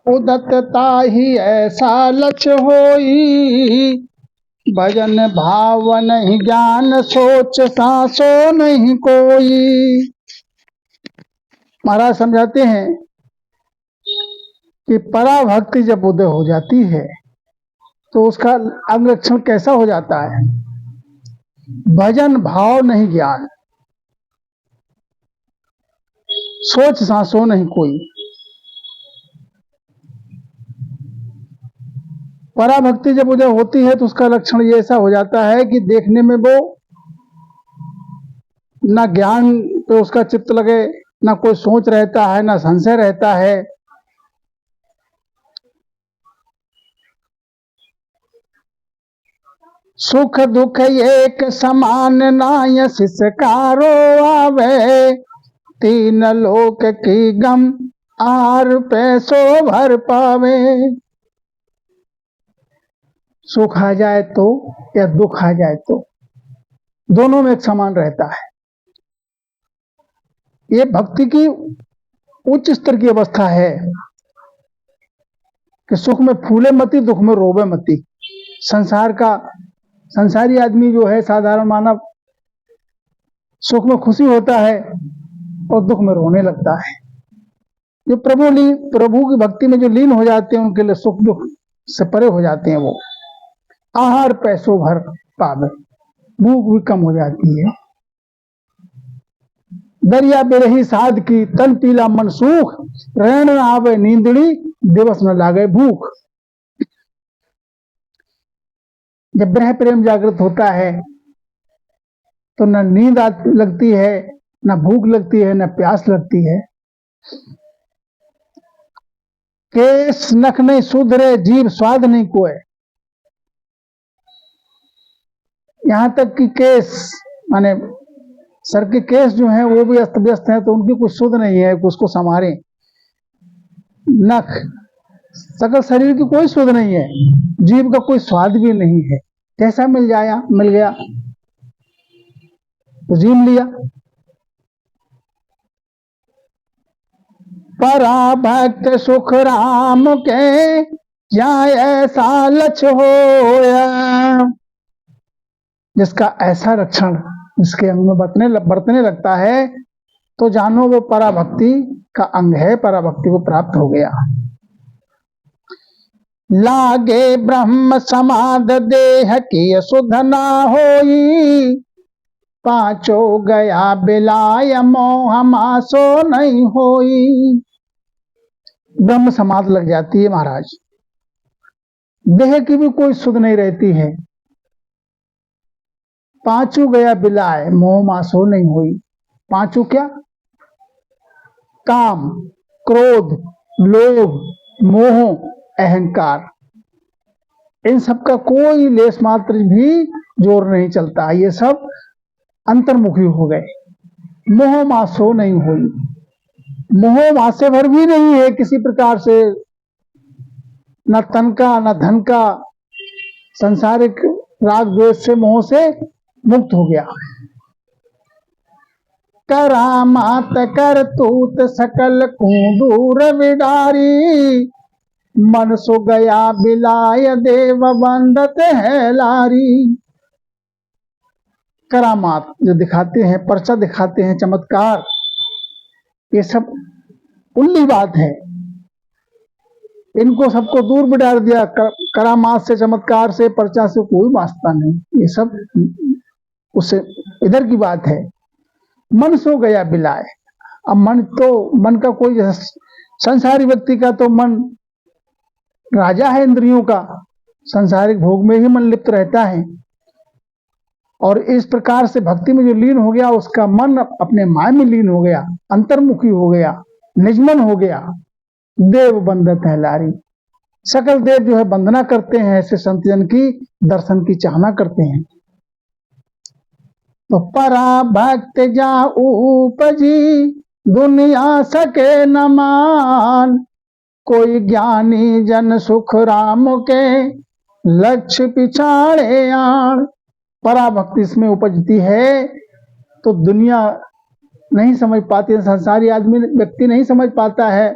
उदत्तता ही ऐसा लक्ष्य होई, भजन भाव नहीं ज्ञान सोच सासो नहीं कोई। महाराज समझाते हैं कि पराभक्ति जब उदय हो जाती है तो उसका अंगलक्षण कैसा हो जाता है? भजन भाव नहीं ज्ञान, सोच सांसो नहीं कोई। पराभक्ति जब उदय होती है तो उसका लक्षण ये ऐसा हो जाता है कि देखने में वो ना ज्ञान पे उसका चित्त लगे, ना कोई सोच रहता है, ना संशय रहता है। सुख दुख एक समान नाय सिसकारो आवे, तीन लोक की गम आर पैसो भर पावे। सुख आ जाए तो या दुख आ जाए तो दोनों में एक समान रहता है। ये भक्ति की उच्च स्तर की अवस्था है कि सुख में फूले मती, दुख में रोवे मती। संसारी आदमी जो है, साधारण मानव, सुख में खुशी होता है और दुख में रोने लगता है। जो प्रभु की भक्ति में जो लीन हो जाते हैं उनके लिए सुख दुख से परे हो जाते हैं। वो आहार पैसों भर पावे, भूख भी कम हो जाती है। दरिया बेरही साध की तन पीला मन सूख, रहन आवे नींदड़ी दिवस न लागे भूख। जब ब्रह प्रेम जागृत होता है तो न नींद लगती है, न भूख लगती है, न प्यास लगती है। केस नख नहीं सुधरे, जीव स्वाद नहीं कोय। यहां तक कि केस माने सर के केस जो हैं वो भी अस्त व्यस्त हैं, तो उनकी कुछ सुध नहीं है कि उसको संवारें। नख, सकल शरीर की कोई सुध नहीं है, जीव का कोई स्वाद भी नहीं है। कैसा मिल गया तो जीव लिया। परा भक्त सुख राम के, जाए ऐसा लक्ष्य होया। जिसका ऐसा लक्षण जिसके अंग में बरतने लगता है तो जानो वो पराभक्ति का अंग है, पराभक्ति को प्राप्त हो गया। लागे ब्रह्म समाध देह की सुध ना होई, पांचो गया बिलाय मोह मासो नहीं होई। ब्रह्म समाध लग जाती है महाराज, देह की भी कोई सुध नहीं रहती है। पांचों गया बिलाय मोह मासो नहीं हुई। पांचों क्या? काम, क्रोध, लोभ, मोह, अहंकार, इन सब का कोई लेस मात्र भी जोर नहीं चलता। ये सब अंतर्मुखी हो गए। मोह मासो नहीं हुई, मोह मासे भर भी नहीं है किसी प्रकार से, न तन का न धन का, संसारिक राग द्वेष से मोह से मुक्त हो गया। करामात कर तूत सकल दूर विडारी, मन सो गया बिलाय देव बंदत है लारी। करामात जो दिखाते हैं, पर्चा दिखाते हैं, चमत्कार, ये सब उल्ली बात है। इनको सबको दूर बिडार दिया। करामात से, चमत्कार से, पर्चा से कोई वास्ता नहीं। ये सब उससे इधर की बात है। मन सो गया बिलाए। अब मन का कोई, संसारी व्यक्ति का तो मन राजा है इंद्रियों का, संसारिक भोग में ही मन लिप्त रहता है। और इस प्रकार से भक्ति में जो लीन हो गया, उसका मन अपने माया में लीन हो गया, अंतर्मुखी हो गया, निजमन हो गया। देव बंदत है लारी, सकल देव जो है वंदना करते हैं, ऐसे संतजन की दर्शन की चाहना करते हैं। तो परा भक्त जा उपजी, दुनिया सके न मान, कोई ज्ञानी जन सुख राम के, लक्ष्य पिछाड़े आण। पराभक्ति इसमें उपजती है तो दुनिया नहीं समझ पाती है, संसारी आदमी व्यक्ति नहीं समझ पाता है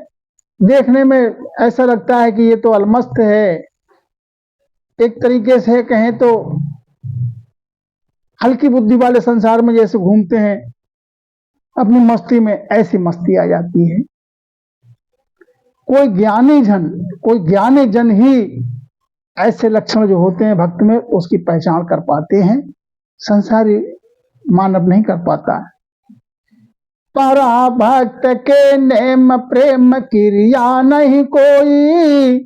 देखने में ऐसा लगता है कि ये तो अलमस्त है, एक तरीके से कहें तो हल्की बुद्धि वाले संसार में जैसे घूमते हैं अपनी मस्ती में, ऐसी मस्ती आ जाती है। कोई ज्ञानी जन ही ऐसे लक्षण जो होते हैं भक्त में उसकी पहचान कर पाते हैं, संसारी मानव नहीं कर पाता। परा भक्त के नेम प्रेम क्रिया नहीं कोई,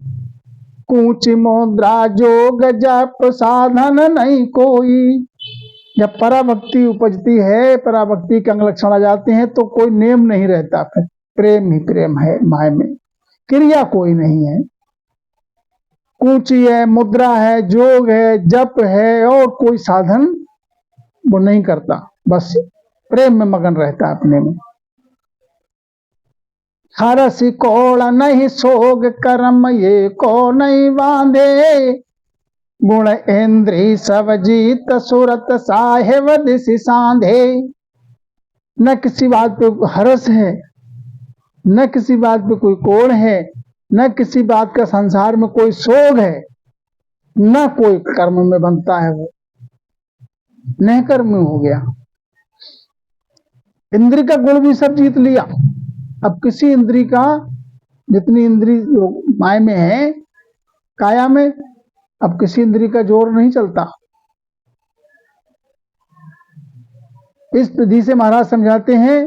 कूच मुद्रा जोग जप साधन नहीं कोई। जब पराभक्ति उपजती है, पराभक्ति के अंग लक्षण आ जाते हैं तो कोई नेम नहीं रहता, फिर प्रेम ही प्रेम है, माय में क्रिया कोई नहीं है। कूची है, मुद्रा है, जोग है, जप है, और कोई साधन वो नहीं करता, बस प्रेम में मगन रहता अपने में। हरस कोण नहीं सोग कर्म ये को नहीं बांधे, गुण इंद्री सब जीत सुरत साहेब दिशि सांधे। न किसी बात पे हरस है, न किसी बात पे कोई कोण है, न किसी बात का संसार में कोई सोग है, न कोई कर्म में बनता है, वो न कर्म हो गया। इंद्री का गुण भी सब जीत लिया। अब किसी इंद्री का, जितनी इंद्री माय में है, काया में, अब किसी इंद्री का जोर नहीं चलता। इस विधि से महाराज समझाते हैं,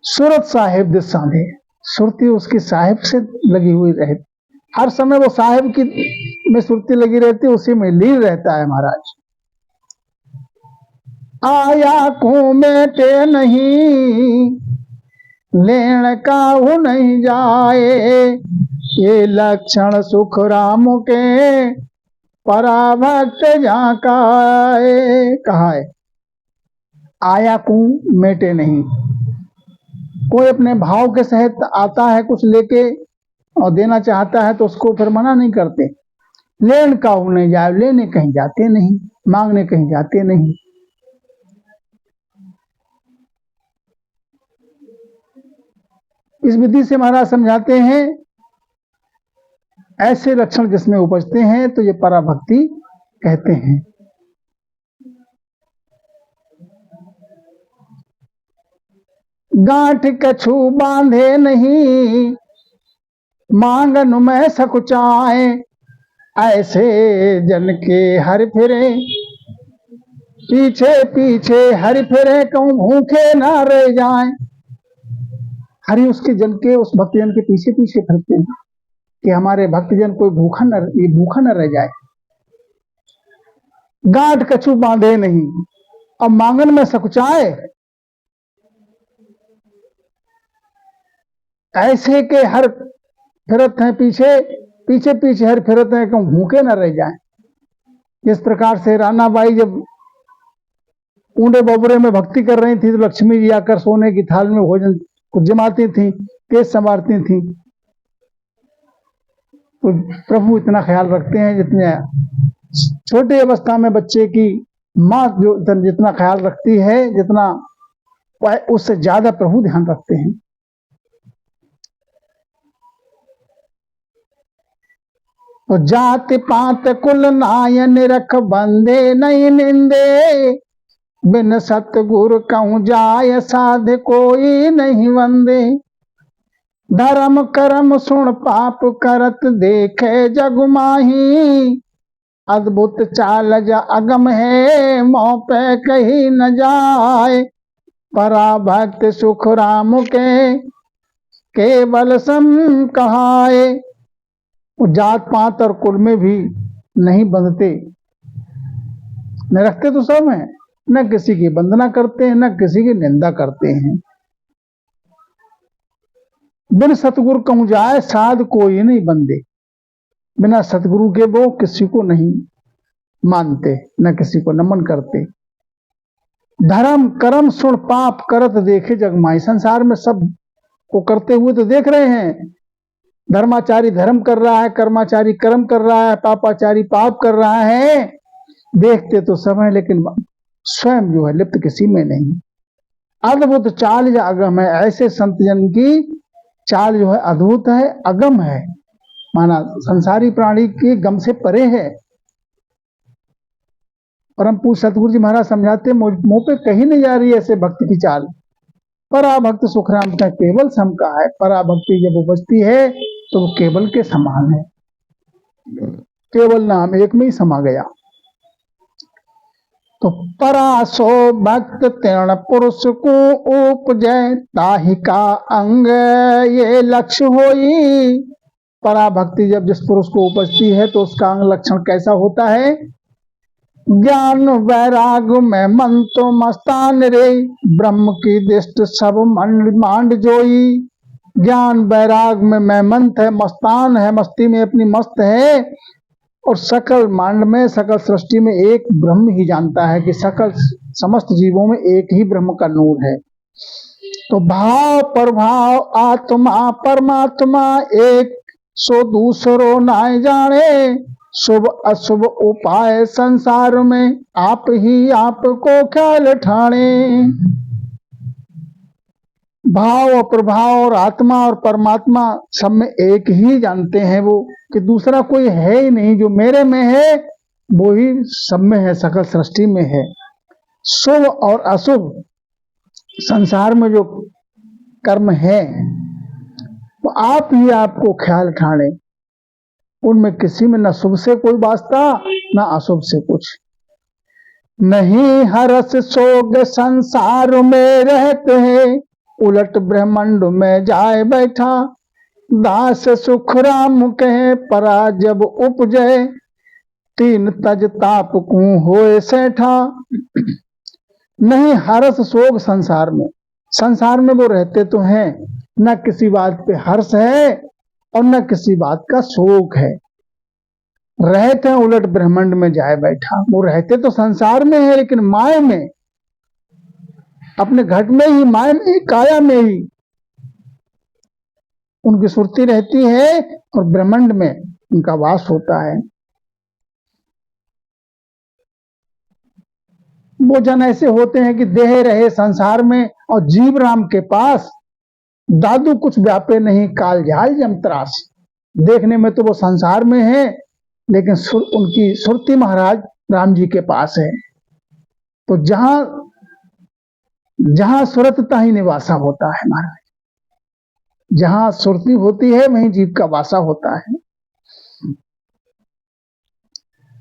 सूरत साहेब दिस सांधे, सुरती उसकी साहेब से लगी हुई रहे, हर समय वो साहेब की में सुरती लगी रहती, उसी में लीन रहता है महाराज। आया को मेटे नहीं, लेन काहू नहीं जाए, ये लक्षण सुख राम के पराभक्त झांकाए। कहा है आया को मेटे नहीं, कोई अपने भाव के सहित आता है कुछ लेके और देना चाहता है तो उसको फिर मना नहीं करते। लेन काहू नहीं जाए, लेने कहीं जाते नहीं, मांगने कहीं जाते नहीं। इस विधि से महाराज समझाते हैं, ऐसे लक्षण जिसमें उपजते हैं तो ये पराभक्ति कहते हैं। गांठ कछु बांधे नहीं, मांगन में सकुचाए, ऐसे जन के हर फिरे, पीछे पीछे हर फिरे, कहूं भूखे ना रह जाएं। हरि उसके जन के, उस भक्तजन के पीछे पीछे फिरते हैं कि हमारे भक्तजन कोई भूखा न रह जाए। गांठ कछु बांधे नहीं और मांगन में सकुचाए, ऐसे के हर फिरत हैं पीछे पीछे पीछे हर फिरत हैं, कहूं भूखे न रह जाएं। जिस प्रकार से रानाबाई जब ऊंडे बबरे में भक्ति कर रही थी तो लक्ष्मी जी आकर सोने की थाल में भोजन कुछ जमाती थी, केस संवारती थी, तो प्रभु इतना ख्याल रखते हैं जितने छोटी अवस्था में बच्चे की माँ जो जितना ख्याल रखती है, जितना उससे ज्यादा प्रभु ध्यान रखते हैं। तो जाति पात कुल नायन रख बंदे नहीं निंदे, बिन सतगुरु कहूं जाय साध कोई नहीं वंदे। धर्म कर्म सुन पाप करत देखे जग माही, अद्भुत चाल जा अगम है मोह पे कहीं न जाए। पराभक्त सुख राम के केवल सम कहाए। जात पात और कुल में भी नहीं बंधते, न रखते तो सब हैं, न किसी की वंदना करते हैं, न किसी की निंदा करते हैं। बिन सतगुरु कहूं जाए साध कोई नहीं बंदे, बिना सतगुरु के वो किसी को नहीं मानते, न किसी को नमन करते। धर्म कर्म सुन पाप करत देखे जगमाई, संसार में सब को करते हुए तो देख रहे हैं। धर्माचारी धर्म कर रहा है, कर्माचारी कर्म कर रहा है, पापाचारी पाप कर रहा है, देखते तो सब है लेकिन स्वयं जो है लिप्त किसी में नहीं। अद्भुत चाल या अगम है। ऐसे संत जन की चाल जो है अद्भुत है, अगम है, माना संसारी प्राणी के गम से परे है। परम पूज्य सतगुरु जी महाराज समझाते मुंह पे कहीं नहीं जा रही ऐसे भक्त की चाल। पराभक्त सुखराम का केवल सम का है। पराभक्ति जब उपजती है तो वो केवल के समान है, केवल नाम एक में ही समा गया। तो परासो भक्त तीर्ण पुरुष को उपजय ताहि का अंग ये लक्ष्य होई। पराभक्ति जब जिस पुरुष को उपजती है तो उसका अंग लक्षण कैसा होता है? ज्ञान वैराग में मन तो मस्तान रे, ब्रह्म की दृष्टि सब मांड जोई। ज्ञान वैराग में मैं मंत है, मस्तान है, मस्ती में अपनी मस्त है, और सकल मांड में सकल सृष्टि में एक ब्रह्म ही जानता है कि सकल समस्त जीवों में एक ही ब्रह्म का नूर है। तो भाव प्रभाव आत्मा परमात्मा एक, सो दूसरो नाय जाने। शुभ अशुभ उपाय संसार में आप ही आपको ख्याल ठाणे। भाव और प्रभाव और आत्मा और परमात्मा सब में एक ही जानते हैं वो, कि दूसरा कोई है ही नहीं। जो मेरे में है वो ही सब में है, सकल सृष्टि में है। शुभ और अशुभ संसार में जो कर्म है वो आप ही आपको ख्याल ठाणे। उनमें किसी में न शुभ से कोई वास्ता न अशुभ से कुछ नहीं। हरस सोग संसार में रहते हैं, उलट ब्रह्मांड में जाए बैठा। दास सुख राम कहे परा जब उपजे, तीन तज ताप को होए सेठा। नहीं हरस सोग संसार में, संसार में वो रहते तो हैं, न किसी बात पे हर्ष है और न किसी बात का शोक है। रहते हैं उलट ब्रह्मांड में जाए बैठा। वो रहते तो संसार में है लेकिन माया में, अपने घट में ही, माया में ही, काया में ही उनकी सुरती रहती है और ब्रह्मांड में उनका वास होता है। वो जन ऐसे होते हैं कि देह रहे संसार में और जीव राम के पास, दादू कुछ व्यापे नहीं काल झाल जमत्रास। देखने में तो वो संसार में है लेकिन उनकी सुरती महाराज राम जी के पास है। तो जहां जहां सुरतता ही निवासा होता है महाराज, जहां सुरती होती है वहीं जीव का वासा होता है।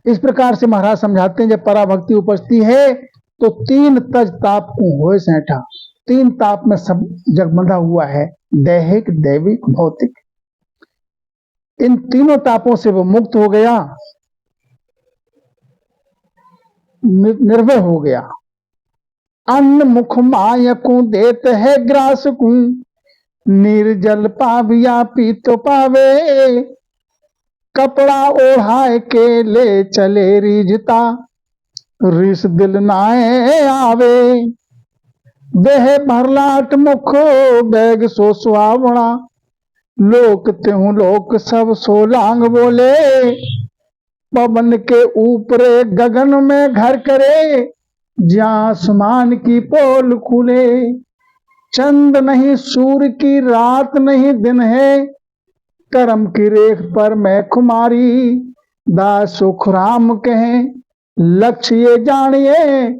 इस प्रकार से महाराज समझाते हैं जब पराभक्ति उपजती है तो तीन तज ताप को होए सेठा। तीन ताप में सब जगमगा हुआ है, दैहिक दैविक भौतिक। इन तीनों तापों से वो मुक्त हो गया, निर्भय हो गया। अन्न मुख माय को देत है ग्रास को, निर्जल पाविया पी तो पावे। कपड़ा ओढ़ाए के ले चले रिझता, रिस दिल नाए आवे। देह भरलाट मुख बैग सो सुहावना, लोक त्यों लोक सब सो लांग बोले। पवन के ऊपर गगन में घर करे, जहाँ आसमान की पोल खुले। चंद नहीं सूर्य की रात नहीं दिन है, करम की रेख पर मैं खुमारी। दास सुख राम कहे लक्ष्य ये जानिए,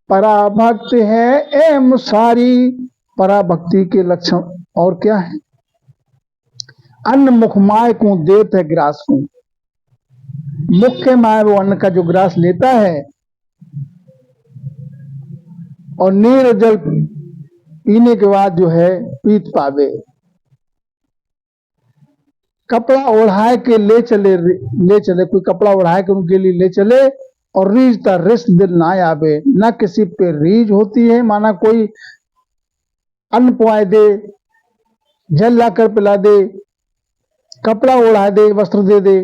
पराभक्त है एम सारी। पराभक्ति के लक्षण और क्या है? अन्न मुख माय को देत है ग्रास को। मुख्य माय वो अन्न का जो ग्रास लेता है, और नीर जल पीने के बाद जो है पीत पावे। कपड़ा ओढ़ाए के ले चले कोई कपड़ा ओढ़ाए के उनके लिए ले चले, और रीझता रिश्त दिल ना आवे। ना किसी पे रीझ होती है, माना कोई अन्न पुआए दे, जल लाकर पिला दे, कपड़ा ओढ़ा दे, वस्त्र दे दे,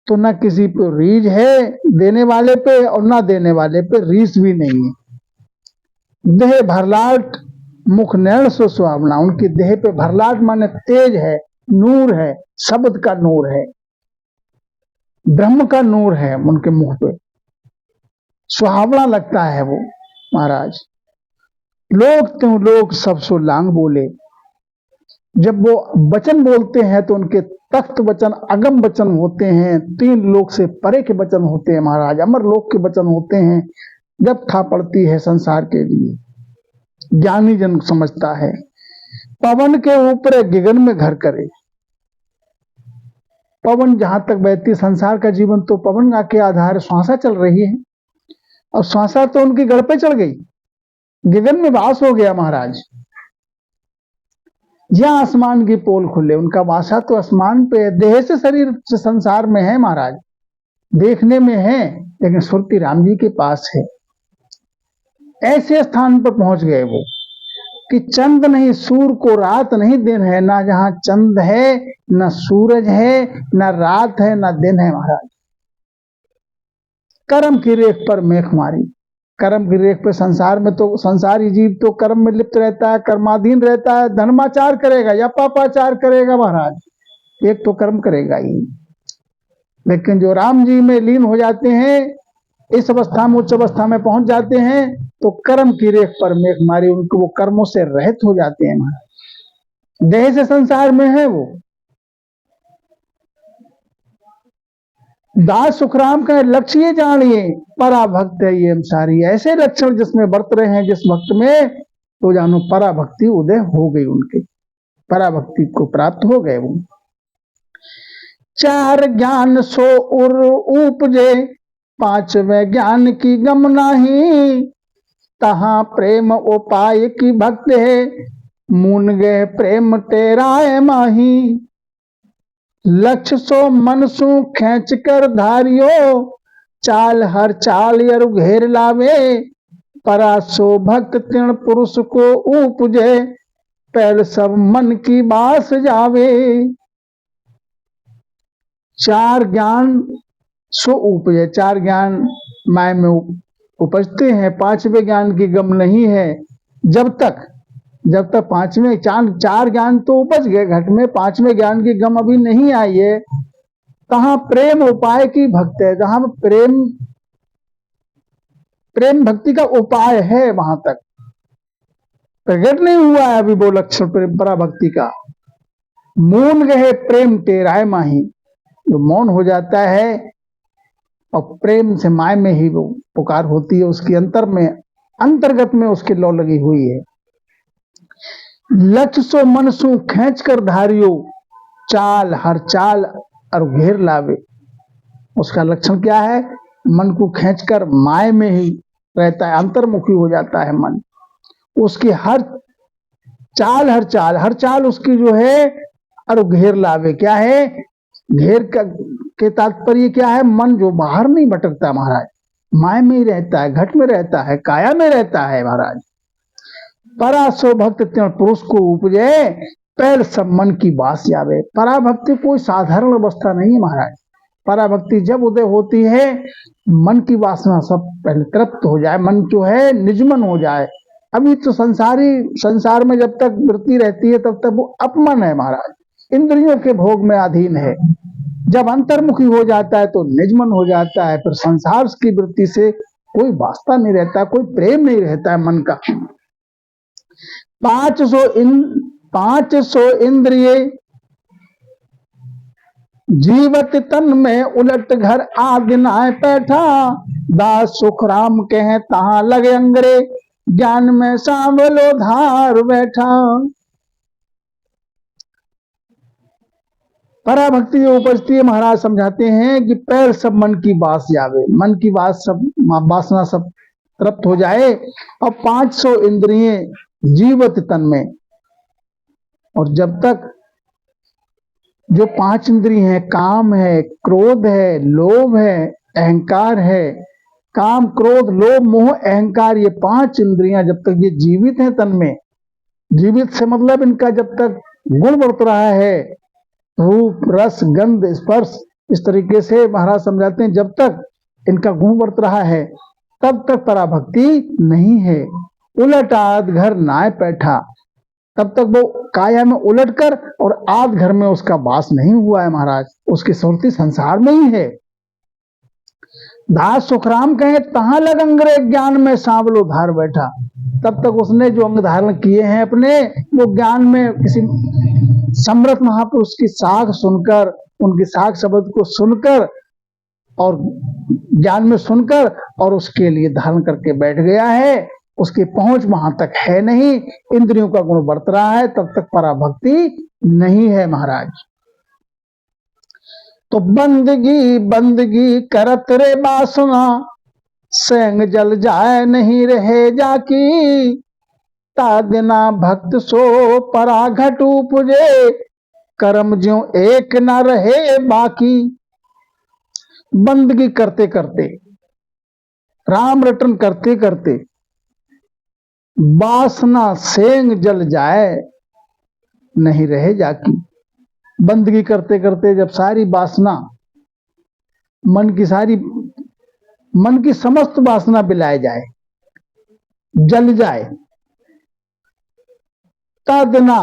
तो ना किसी पे रीझ है देने वाले पे और ना देने वाले पे रीझ भी नहीं है। देह भरलाट मुख नैण सो सुहावना। उनकी देह पे भरलाट माने तेज है, नूर है, शब्द का नूर है, ब्रह्म का नूर है उनके मुख पे। सुहावना लगता है वो महाराज। लोग त्यों लोग सब सो लांग बोले। जब वो वचन बोलते हैं तो उनके तख्त वचन अगम वचन होते हैं, 3 लोक से परे के वचन होते हैं महाराज, अमर लोक के वचन होते हैं। जब था पड़ती है संसार के लिए, ज्ञानी जन समझता है। पवन के ऊपर गगन में घर करे। पवन जहां तक बहती, संसार का जीवन तो पवन के आधार श्वासा चल रही है, और श्वासा तो उनकी गढ़ पे चढ़ गई, गगन में वास हो गया महाराज। जहां आसमान की पोल खुले, उनका वासा तो आसमान पे है, देह से शरीर से संसार में है महाराज, देखने में है, लेकिन सुरती राम जी के पास है। ऐसे स्थान पर पहुंच गए वो कि चंद नहीं, सूर को रात नहीं दिन है, ना जहां चंद है ना सूरज है, ना रात है ना दिन है महाराज। कर्म की रेख पर मेख मारी। कर्म की रेख पे, संसार में तो संसारी जीव तो कर्म में लिप्त रहता है, कर्माधीन रहता है, धर्माचार करेगा या पापाचार करेगा महाराज, एक तो कर्म करेगा ही। लेकिन जो राम जी में लीन हो जाते हैं, इस अवस्था में, उच्च अवस्था में पहुंच जाते हैं, तो कर्म की रेख पर मेघ मारी, उनको वो कर्मों से रहित हो जाते हैं महाराज। देह से संसार में है वो। दास सुखराम का लक्ष्य ये जानिए, पराभक्त है ये सारी। ऐसे लक्षण जिसमें बरत रहे हैं जिस भक्त में, तो जानो पराभक्ति उदय हो गई उनके, पराभक्ति को प्राप्त हो गए वो। 4 ज्ञान सो उर उपजे, 5वें ज्ञान की गम नाही। तहां प्रेम उपाय की भक्त है, मून गए प्रेम तेराए माही। लक्ष्य सो मन सु खेच कर धारियो, चाल हर चाल यर घेर लावे। परासो भक्त तीर्ण पुरुष को उपजे, पहल सब मन की बास जावे। 4 ज्ञान सो उपजे, 4 ज्ञान माय में उपजते हैं, 5वें ज्ञान की गम नहीं है। जब तक 5वें 4 ज्ञान तो उपज गए घट में, 5वें ज्ञान की गम अभी नहीं आई है। कहां प्रेम उपाय की भक्त है, जहां प्रेम भक्ति का उपाय है, वहां तक प्रकट नहीं हुआ है अभी वो लक्षण पराभक्ति का। मौन गए प्रेम तेराय माही, जो मौन हो जाता है और प्रेम से माय में ही वो पुकार होती है, उसके अंतर्गत में उसकी लौ लगी हुई है। लक्ष्य सो मन सु खेच कर धारियो, चाल हर चाल और घेर लावे। उसका लक्षण क्या है? मन को खींचकर माय में ही रहता है, अंतर्मुखी हो जाता है मन। उसकी हर चाल उसकी जो है और घेर लावे। क्या है घेर के तात्पर्य क्या है? मन जो बाहर नहीं भटकता महाराज, माय में ही रहता है, घट में रहता है, काया में रहता है महाराज। परासो भक्त त्यौं पुरुष को उपजे, पहल सब मन की बास जावे। पराभक्ति कोई साधारण अवस्था नहीं है महाराज। पराभक्ति जब उदय होती है, मन की वासना सब पहले तृप्त हो जाए, मन जो है निजमन हो जाए। अभी तो संसार में जब तक वृत्ति रहती है तब तक वो अपमन है महाराज, इंद्रियों के भोग में अधीन है। जब अंतर्मुखी हो जाता है तो निजमन हो जाता है, फिर संसार की वृत्ति से कोई वास्ता नहीं रहता, कोई प्रेम नहीं रहता है मन का। 500 इंद्रिय जीवत तन में, उलट घर आदि नाय बैठा। दास सुखराम कहे तहां लगे अंगरे, ज्ञान में सांवलो धार बैठा। पराभक्ति जो उपजती है महाराज समझाते हैं कि पैर सब मन की बास जावे, मन की वासना सब तृप्त हो जाए। और 500 इंद्रिय जीवत तन में, और जब तक जो 5 इंद्रिय हैं, काम है, क्रोध है, लोभ है, अहंकार है। काम, क्रोध, लोभ, मोह, अहंकार, ये 5 इंद्रियां जब तक ये जीवित हैं तन में, जीवित से मतलब इनका जब तक गुण बढ़ रहा है, रूप, रस, गंध, स्पर्श, इस तरीके से महाराज समझाते हैं, जब तक इनका गुण बढ़ रहा है तब तक पराभक्ति नहीं है। उलट आद घर नाय बैठा, तब तक वो काया में उलटकर और आध घर में उसका वास नहीं हुआ है महाराज, उसकी सुरती संसार में ही है। दास सुखराम कहे तहां लग अंग्रेज ज्ञान में सांवलो धार बैठा। तब तक उसने जो अंग धारण किए हैं अपने, वो ज्ञान में किसी समर्थ महापुरुष की साख सुनकर, उनकी साख शब्द को सुनकर और ज्ञान में सुनकर और उसके लिए धारण करके बैठ गया है। उसकी पहुंच वहां तक है नहीं, इंद्रियों का गुण बरत रहा है, तब तक पराभक्ति नहीं है महाराज। तो बंदगी बंदगी करत रे बासना, सेंग जल जाए नहीं रहे जाकी। तादिना भक्त सो परा घट उपजे, कर्म ज्यों एक न रहे बाकी। बंदगी करते करते, राम रटन करते करते वासना सेंग जल जाए नहीं रहे जाकी। बंदगी करते करते जब सारी वासना, मन की समस्त वासना बिलाए जाए, जल जाए, तादना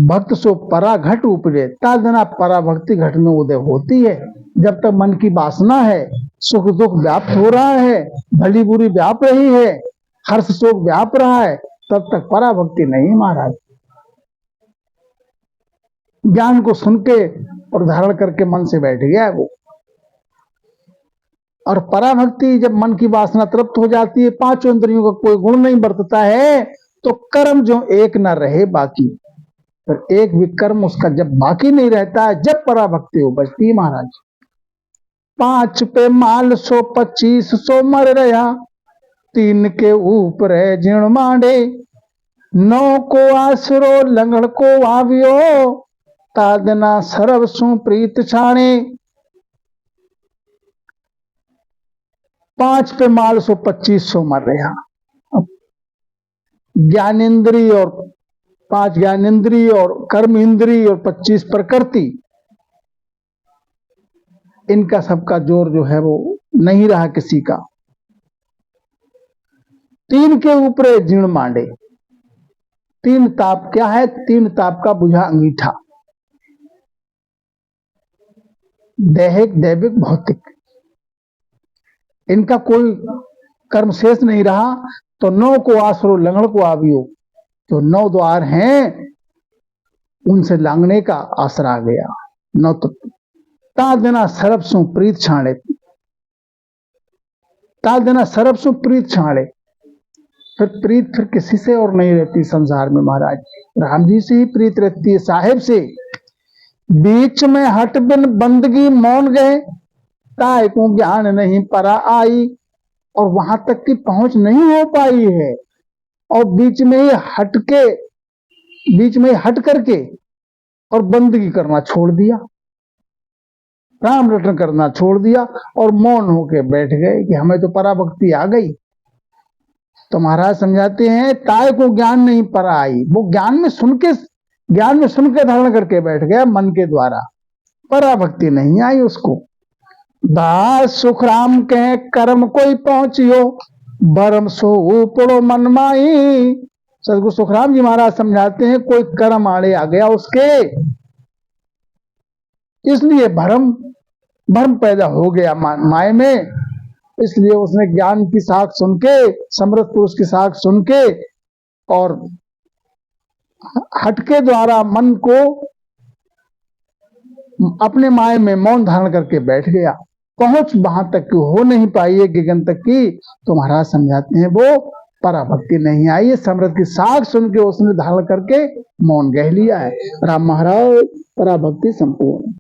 भक्त सो परा घट उपजे। तादना परा भक्ति घट में उदय होती है। जब तक मन की वासना है, सुख दुख व्याप्त हो रहा है, भली बुरी व्याप रही है, हर्ष शोक व्याप रहा है, तब तक परा भक्ति नहीं महाराज। ज्ञान को सुन के और धारण करके मन से बैठ गया है वो। और पराभक्ति जब मन की वासना तृप्त हो जाती है, पांचों इंद्रियों का कोई गुण नहीं बरतता है, तो कर्म जो एक न रहे बाकी। फिर एक भी कर्म उसका जब बाकी नहीं रहता है, जब पराभक्ति हो बचती है महाराज। 5 पे माल 125 सो मर रहा, 3 के ऊपर जीर्ण मांडे। 9 को आसरो लंगड़ को आवियो, तादना सरव सु प्रीत छाणे। 5 पे माल 125 सो मर रहा। ज्ञानेन्द्रिय और 5 ज्ञानेन्द्रिय और कर्म इंद्रिय और 25 प्रकृति, इनका सबका जोर जो है वो नहीं रहा किसी का। 3 के ऊपर जीर्ण मांडे। 3 ताप क्या है? 3 ताप का बुझा अंगीठा, दैहिक दैविक भौतिक, इनका कोई कर्म शेष नहीं रहा। तो 9 को आसरो लंगड़ को आवियो, जो 9 द्वार हैं उनसे लांगने का आसरा आ गया। 9 तत्व। ताल देना सरब सु प्रीत छाणे। ताल देना सरब सु प्रीत छाणे। फिर प्रीत फिर किसी से और नहीं रहती संसार में महाराज, राम जी से ही प्रीत रहती है, साहेब से। बीच में हट बिन बंदगी मौन गए, काय को ज्ञान नहीं परा आई। और वहां तक की पहुंच नहीं हो पाई है, और बीच में ही हट करके और बंदगी करना छोड़ दिया, राम रटन करना छोड़ दिया और मौन होके बैठ गए कि हमें तो पराभक्ति आ गई। तो महाराज समझाते हैं ताय को ज्ञान नहीं परा आई। वो ज्ञान में सुन के धारण करके बैठ गया मन के द्वारा, पराभक्ति नहीं आई उसको। दास सुखराम के कर्म कोई पहुंचियो, बरम सो उपड़ो मन माई। सदगुरु सुखराम जी महाराज समझाते हैं कोई कर्म आड़े आ गया उसके, इसलिए भरम पैदा हो गया माय में। इसलिए उसने ज्ञान की साख सुन के, समर्थ पुरुष की साख सुन के और हटके द्वारा मन को अपने माय में मौन धारण करके बैठ गया। पहुंच वहां तक की हो नहीं पाई है गगन तक की, तो महाराज समझाते हैं वो पराभक्ति नहीं आई है। समृद्ध की साख सुन के उसने धारण करके मौन गह लिया है। राम महाराज पराभक्ति संपूर्ण।